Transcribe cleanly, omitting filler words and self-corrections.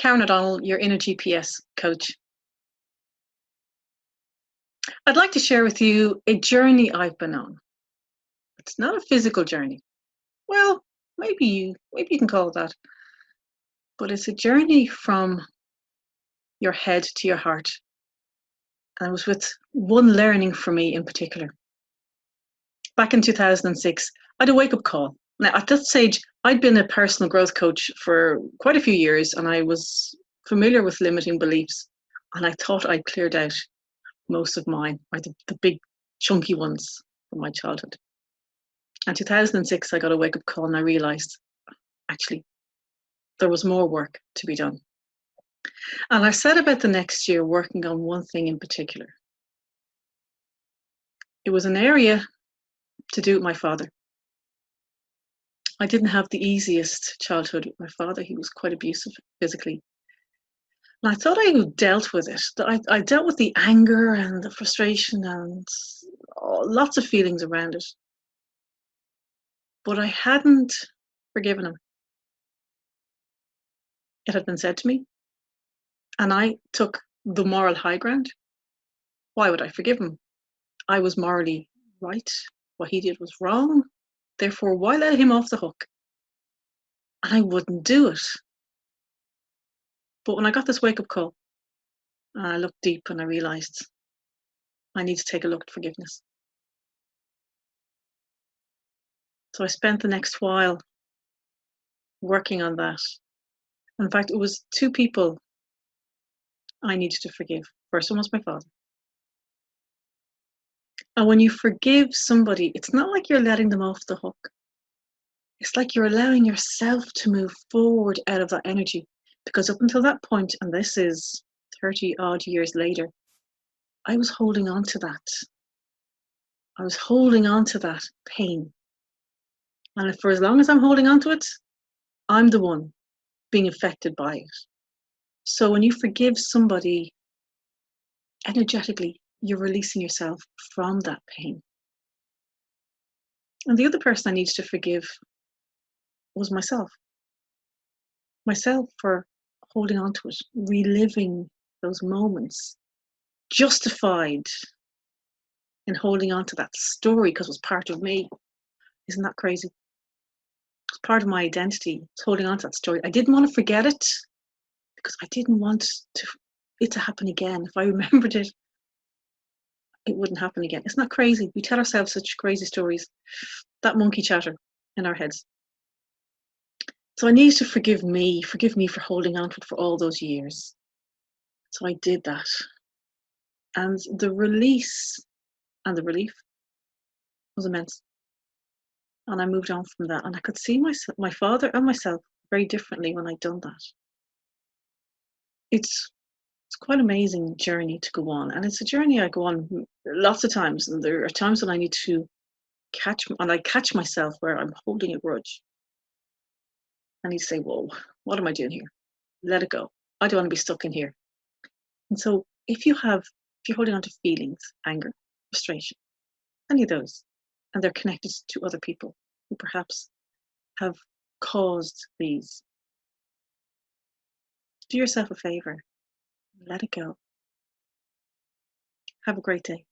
Karen O'Donnell, your inner GPS coach. I'd like to share with you a journey I've been on. It's not a physical journey. Well, maybe you can call it that. But it's a journey from your head to your heart. And it was with one learning for me in particular. Back in 2006, I had a wake-up call. Now, at that stage, I'd been a personal growth coach for quite a few years, and I was familiar with limiting beliefs. And I thought I'd cleared out most of mine, or the big chunky ones from my childhood. In 2006, I got a wake-up call and I realized, actually, there was more work to be done. And I set about the next year working on one thing in particular. It was an area to do with my father. I didn't have the easiest childhood with my father. He was quite abusive physically. And I thought I dealt with it. I dealt with the anger and the frustration and lots of feelings around it. But I hadn't forgiven him. It had been said to me, and I took the moral high ground. Why would I forgive him? I was morally right. What he did was wrong. Therefore, why let him off the hook? And I wouldn't do it. But when I got this wake-up call, I looked deep and I realized I need to take a look at forgiveness. So I spent the next while working on that. In fact, it was two people I needed to forgive. First one was my father. And when you forgive somebody, it's not like you're letting them off the hook. It's like you're allowing yourself to move forward out of that energy. Because up until that point, and this is 30 odd years later, I was holding on to that. I was holding on to that pain. And for as long as I'm holding on to it, I'm the one being affected by it. So when you forgive somebody energetically, you're releasing yourself from that pain. And the other person I needed to forgive was myself. Myself for holding on to it, reliving those moments, justified in holding on to that story because it was part of me. Isn't that crazy? It's part of my identity. It's holding on to that story. I didn't want to forget it because I didn't want it to happen again. If I remembered it, it wouldn't happen again. It's not crazy. We tell ourselves such crazy stories. That monkey chatter in our heads. So I needed to forgive me for holding on to it for all those years. So I did that. And the release and the relief was immense. And I moved on from that. And I could see my father and myself very differently when I'd done that. It's quite an amazing journey to go on. And it's a journey I go on lots of times. And there are times when I need to catch myself where I'm holding a grudge. I need to say, whoa, what am I doing here? Let it go. I don't want to be stuck in here. And so if you're holding on to feelings, anger, frustration, any of those, and they're connected to other people who perhaps have caused these, do yourself a favor. Let it go. Have a great day.